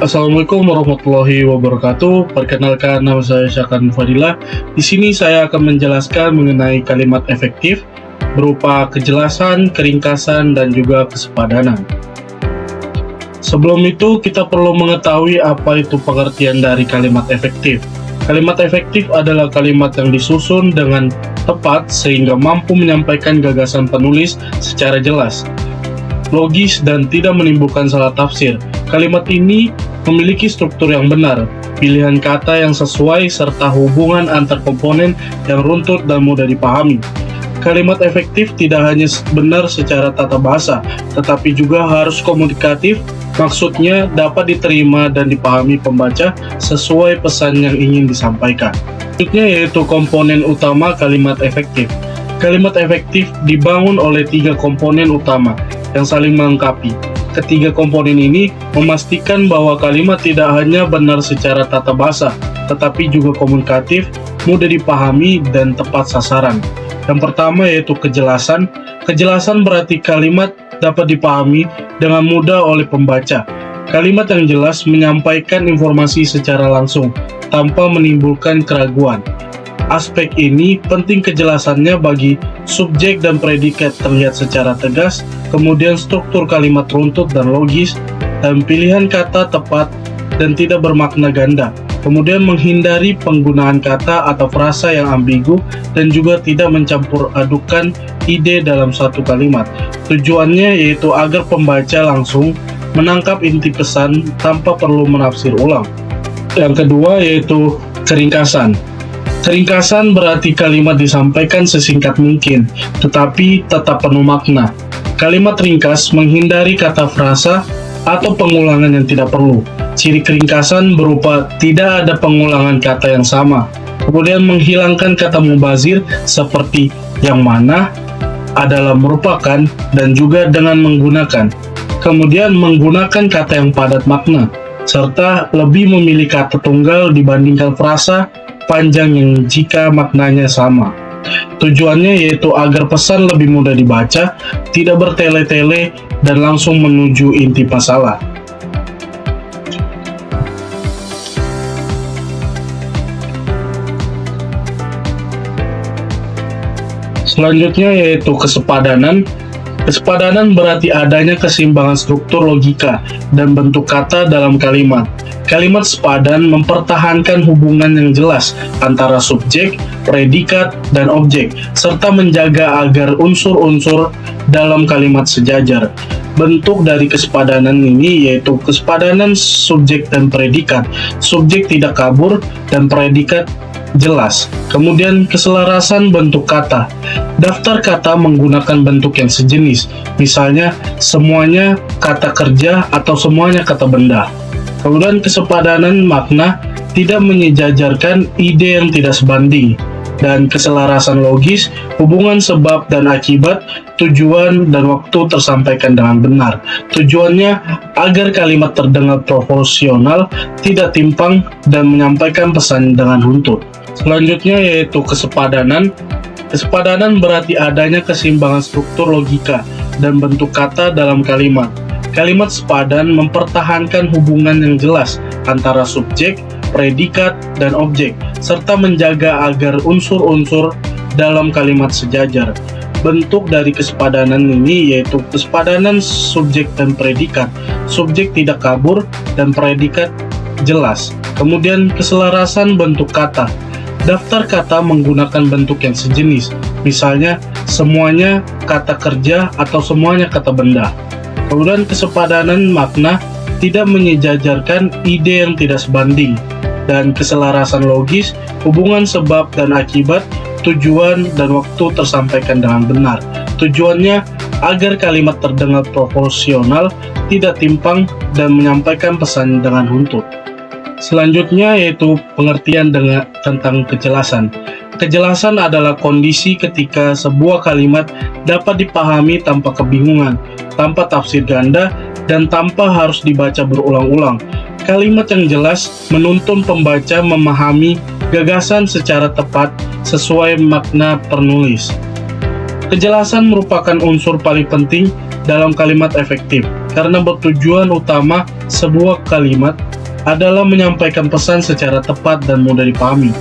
Assalamualaikum warahmatullahi wabarakatuh. Perkenalkan, nama saya Syakan Fadilah. Di sini saya akan menjelaskan mengenai kalimat efektif berupa kejelasan, keringkasan, dan juga kesepadanan. Sebelum itu, kita perlu mengetahui apa itu pengertian dari kalimat efektif. Kalimat efektif adalah kalimat yang disusun dengan tepat sehingga mampu menyampaikan gagasan penulis secara jelas, logis, dan tidak menimbulkan salah tafsir. Kalimat ini memiliki struktur yang benar, pilihan kata yang sesuai, serta hubungan antar komponen yang runtut dan mudah dipahami. Kalimat efektif tidak hanya benar secara tata bahasa, tetapi juga harus komunikatif, maksudnya dapat diterima dan dipahami pembaca sesuai pesan yang ingin disampaikan. Selanjutnya yaitu komponen utama kalimat efektif. Kalimat efektif dibangun oleh 3 komponen utama yang saling melengkapi. Ketiga komponen ini memastikan bahwa kalimat tidak hanya benar secara tata bahasa, tetapi juga komunikatif, mudah dipahami, dan tepat sasaran. Yang pertama yaitu kejelasan. Kejelasan berarti kalimat dapat dipahami dengan mudah oleh pembaca. Kalimat yang jelas menyampaikan informasi secara langsung, tanpa menimbulkan keraguan. Aspek ini penting kejelasannya bagi subjek dan predikat terlihat secara tegas, kemudian struktur kalimat runtut dan logis, dan pilihan kata tepat dan tidak bermakna ganda. Kemudian menghindari penggunaan kata atau frasa yang ambigu dan juga tidak mencampur adukan ide dalam satu kalimat. Tujuannya yaitu agar pembaca langsung menangkap inti pesan tanpa perlu menafsir ulang. Yang kedua yaitu keringkasan. Keringkasan berarti kalimat disampaikan sesingkat mungkin, tetapi tetap penuh makna. Kalimat ringkas menghindari kata frasa atau pengulangan yang tidak perlu. Ciri keringkasan berupa tidak ada pengulangan kata yang sama. Kemudian menghilangkan kata mubazir seperti yang mana, adalah, merupakan, dan juga dengan menggunakan. Kemudian menggunakan kata yang padat makna, serta lebih memilih kata tunggal dibandingkan frasa panjang yang jika maknanya sama. Tujuannya yaitu agar pesan lebih mudah dibaca, tidak bertele-tele, dan langsung menuju inti masalah. Selanjutnya yaitu kesepadanan. Kesepadanan berarti adanya keseimbangan struktur logika dan bentuk kata dalam kalimat. Kalimat sepadan mempertahankan hubungan yang jelas antara subjek, predikat, dan objek, serta menjaga agar unsur-unsur dalam kalimat sejajar. Bentuk dari kesepadanan ini yaitu kesepadanan subjek dan predikat. Subjek tidak kabur dan predikat jelas. Kemudian keselarasan bentuk kata. Daftar kata menggunakan bentuk yang sejenis, misalnya semuanya kata kerja atau semuanya kata benda. Kemudian kesepadanan makna, tidak menyejajarkan ide yang tidak sebanding. Dan keselarasan logis, hubungan sebab dan akibat, tujuan dan waktu tersampaikan dengan benar. Tujuannya agar kalimat terdengar proporsional, tidak timpang, dan menyampaikan pesan dengan runtut. Selanjutnya yaitu kesepadanan. Kesepadanan berarti adanya keseimbangan struktur logika dan bentuk kata dalam kalimat. Kalimat sepadan mempertahankan hubungan yang jelas antara subjek, predikat, dan objek, serta menjaga agar unsur-unsur dalam kalimat sejajar. Bentuk dari kesepadanan ini yaitu kesepadanan subjek dan predikat. Subjek tidak kabur dan predikat jelas. Kemudian keselarasan bentuk kata. Daftar kata menggunakan bentuk yang sejenis, misalnya semuanya kata kerja atau semuanya kata benda. Kemudian kesepadanan makna, tidak menyejajarkan ide yang tidak sebanding. Dan keselarasan logis, hubungan sebab dan akibat, tujuan dan waktu tersampaikan dengan benar. Tujuannya agar kalimat terdengar proporsional, tidak timpang, dan menyampaikan pesan dengan runtut. Selanjutnya yaitu pengertian tentang kejelasan. Kejelasan adalah kondisi ketika sebuah kalimat dapat dipahami tanpa kebingungan, tanpa tafsir ganda, dan tanpa harus dibaca berulang-ulang. Kalimat yang jelas menuntun pembaca memahami gagasan secara tepat sesuai makna penulis. Kejelasan merupakan unsur paling penting dalam kalimat efektif. karena bertujuan utama sebuah kalimat adalah menyampaikan pesan secara tepat dan mudah dipahami.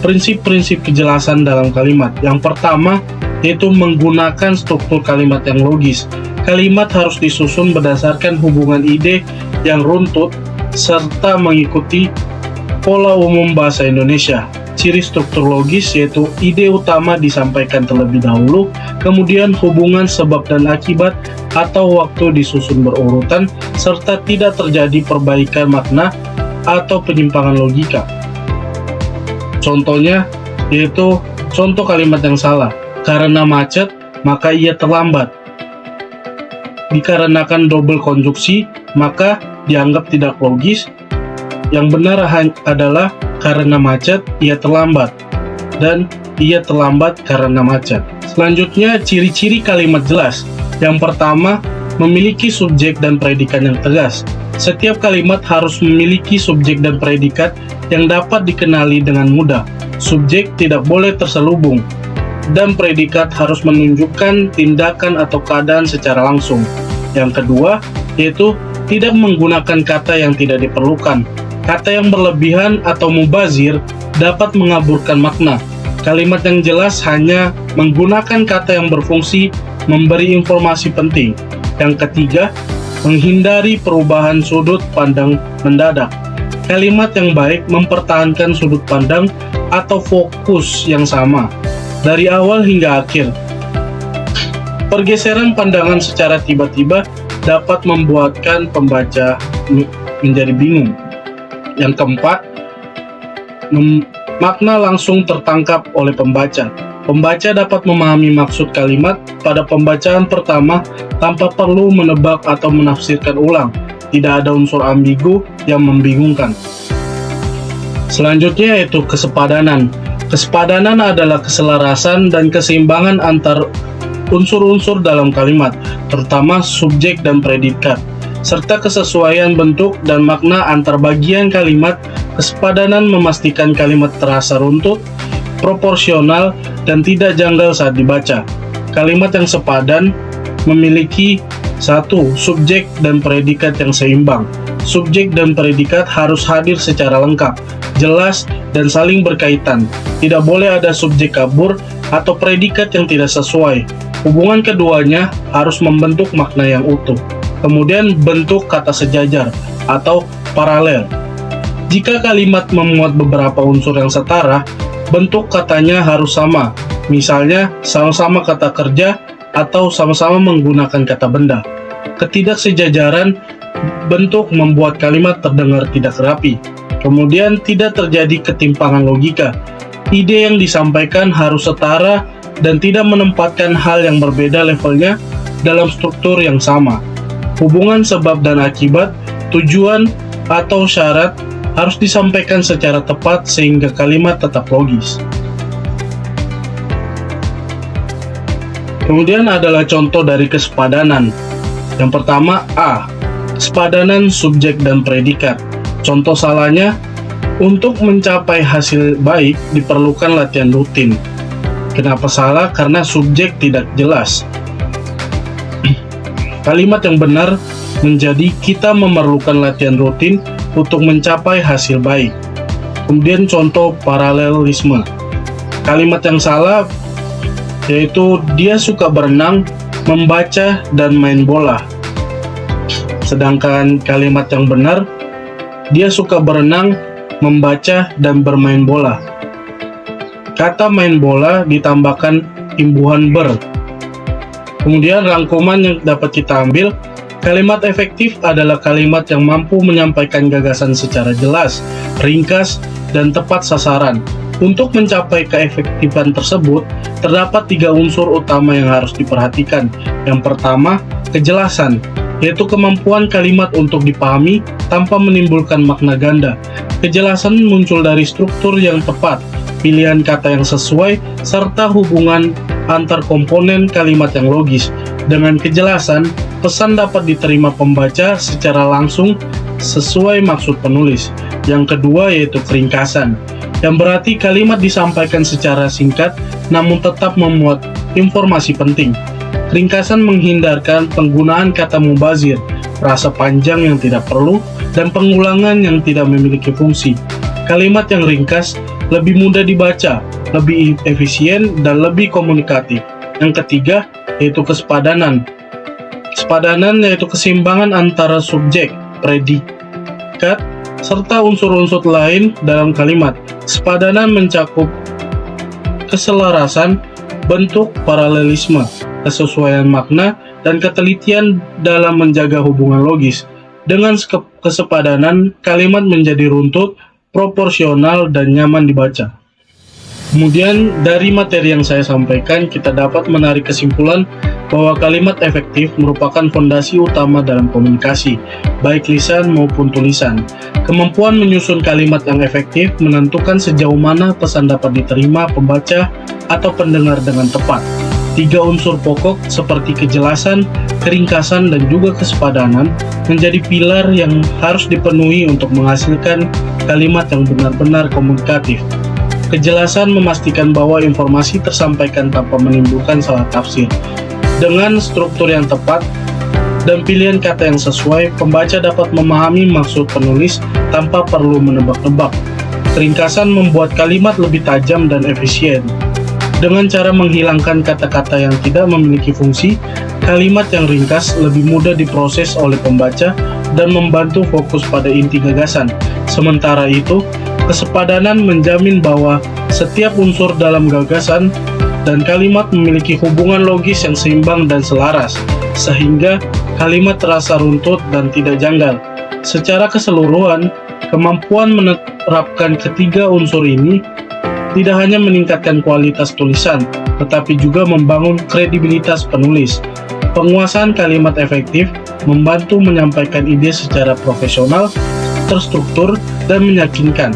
Prinsip-prinsip kejelasan dalam kalimat. Yang pertama, yaitu menggunakan struktur kalimat yang logis. Kalimat harus disusun berdasarkan hubungan ide yang runtut serta mengikuti pola umum bahasa Indonesia. Ciri struktur logis yaitu ide utama disampaikan terlebih dahulu, kemudian hubungan sebab dan akibat atau waktu disusun berurutan, serta tidak terjadi perbaikan makna atau penyimpangan logika. Contohnya yaitu contoh kalimat yang salah. Karena macet, maka ia terlambat. Dikarenakan double konjuksi, maka dianggap tidak logis. Yang benar adalah karena macet, ia terlambat, dan ia terlambat karena macet. Selanjutnya, ciri-ciri kalimat jelas. Yang pertama, memiliki subjek dan predikat yang tegas. Setiap kalimat harus memiliki subjek dan predikat yang dapat dikenali dengan mudah. Subjek tidak boleh terselubung, dan predikat harus menunjukkan tindakan atau keadaan secara langsung. Yang kedua, yaitu tidak menggunakan kata yang tidak diperlukan. Kata yang berlebihan atau mubazir dapat mengaburkan makna. Kalimat yang jelas hanya menggunakan kata yang berfungsi memberi informasi penting. Yang ketiga, menghindari perubahan sudut pandang mendadak. Kalimat yang baik mempertahankan sudut pandang atau fokus yang sama dari awal hingga akhir. Pergeseran pandangan secara tiba-tiba dapat membuatkan pembaca menjadi bingung. Yang keempat, makna langsung tertangkap oleh pembaca. Pembaca dapat memahami maksud kalimat pada pembacaan pertama tanpa perlu menebak atau menafsirkan ulang. Tidak ada unsur ambigu yang membingungkan. Selanjutnya yaitu kesepadanan. Kesepadanan adalah keselarasan dan keseimbangan antar unsur-unsur dalam kalimat, terutama subjek dan predikat, serta kesesuaian bentuk dan makna antar bagian kalimat. Kesepadanan memastikan kalimat terasa runtut, proporsional, dan tidak janggal saat dibaca. Kalimat yang sepadan memiliki satu, subjek dan predikat yang seimbang. Subjek dan predikat harus hadir secara lengkap, jelas, dan saling berkaitan. Tidak boleh ada subjek kabur atau predikat yang tidak sesuai. Hubungan keduanya harus membentuk makna yang utuh. Kemudian bentuk kata sejajar atau paralel. Jika kalimat memuat beberapa unsur yang setara, bentuk katanya harus sama. Misalnya, sama-sama kata kerja atau sama-sama menggunakan kata benda. Ketidaksejajaran bentuk membuat kalimat terdengar tidak rapi. Kemudian tidak terjadi ketimpangan logika. Ide yang disampaikan harus setara dan tidak menempatkan hal yang berbeda levelnya dalam struktur yang sama. Hubungan sebab dan akibat, tujuan, atau syarat harus disampaikan secara tepat sehingga kalimat tetap logis. Kemudian adalah contoh dari kesepadanan. Yang pertama, A. Kesepadanan subjek dan predikat. Contoh salahnya, untuk mencapai hasil baik diperlukan latihan rutin. Kenapa salah? Karena subjek tidak jelas. Kalimat yang benar menjadi kita memerlukan latihan rutin untuk mencapai hasil baik. Kemudian contoh paralelisme. Kalimat yang salah yaitu dia suka berenang, membaca, dan main bola. Sedangkan kalimat yang benar, dia suka berenang, membaca, dan bermain bola. Kata main bola ditambahkan imbuhan ber. Kemudian rangkuman yang dapat kita ambil, kalimat efektif adalah kalimat yang mampu menyampaikan gagasan secara jelas, ringkas, dan tepat sasaran. Untuk mencapai keefektifan tersebut, terdapat 3 unsur utama yang harus diperhatikan. Yang pertama, kejelasan, yaitu kemampuan kalimat untuk dipahami tanpa menimbulkan makna ganda. Kejelasan muncul dari struktur yang tepat, pilihan kata yang sesuai, serta hubungan antar komponen kalimat yang logis. Dengan kejelasan, pesan dapat diterima pembaca secara langsung sesuai maksud penulis. Yang kedua yaitu keringkasan, yang berarti kalimat disampaikan secara singkat namun tetap memuat informasi penting. Ringkasan menghindarkan penggunaan kata mubazir, frasa panjang yang tidak perlu, dan pengulangan yang tidak memiliki fungsi. Kalimat yang ringkas lebih mudah dibaca, lebih efisien, dan lebih komunikatif. Yang ketiga, yaitu kesepadanan. Kesepadanan yaitu keseimbangan antara subjek, predikat, serta unsur-unsur lain dalam kalimat. Kesepadanan mencakup keselarasan, bentuk, paralelisme, kesesuaian makna, dan ketelitian dalam menjaga hubungan logis. Dengan kesepadanan, kalimat menjadi runtut, proporsional, dan nyaman dibaca. Kemudian, dari materi yang saya sampaikan, kita dapat menarik kesimpulan bahwa kalimat efektif merupakan fondasi utama dalam komunikasi, baik lisan maupun tulisan. Kemampuan menyusun kalimat yang efektif menentukan sejauh mana pesan dapat diterima pembaca atau pendengar dengan tepat. 3 unsur pokok seperti kejelasan, keringkasan, dan juga kesepadanan menjadi pilar yang harus dipenuhi untuk menghasilkan kalimat yang benar-benar komunikatif. Kejelasan memastikan bahwa informasi tersampaikan tanpa menimbulkan salah tafsir. Dengan struktur yang tepat dan pilihan kata yang sesuai, pembaca dapat memahami maksud penulis tanpa perlu menebak-nebak. Keringkasan membuat kalimat lebih tajam dan efisien. Dengan cara menghilangkan kata-kata yang tidak memiliki fungsi, kalimat yang ringkas lebih mudah diproses oleh pembaca dan membantu fokus pada inti gagasan. Sementara itu, kesepadanan menjamin bahwa setiap unsur dalam gagasan dan kalimat memiliki hubungan logis yang seimbang dan selaras, sehingga kalimat terasa runtut dan tidak janggal. Secara keseluruhan, kemampuan menerapkan ketiga unsur ini tidak hanya meningkatkan kualitas tulisan, tetapi juga membangun kredibilitas penulis. Penguasaan kalimat efektif membantu menyampaikan ide secara profesional, terstruktur, dan meyakinkan.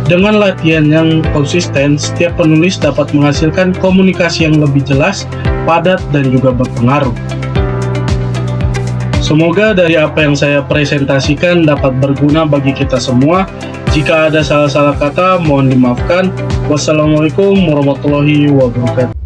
Dengan latihan yang konsisten, setiap penulis dapat menghasilkan komunikasi yang lebih jelas, padat, dan juga berpengaruh. Semoga dari apa yang saya presentasikan dapat berguna bagi kita semua. Jika ada salah-salah kata, mohon dimaafkan. Wassalamualaikum warahmatullahi wabarakatuh.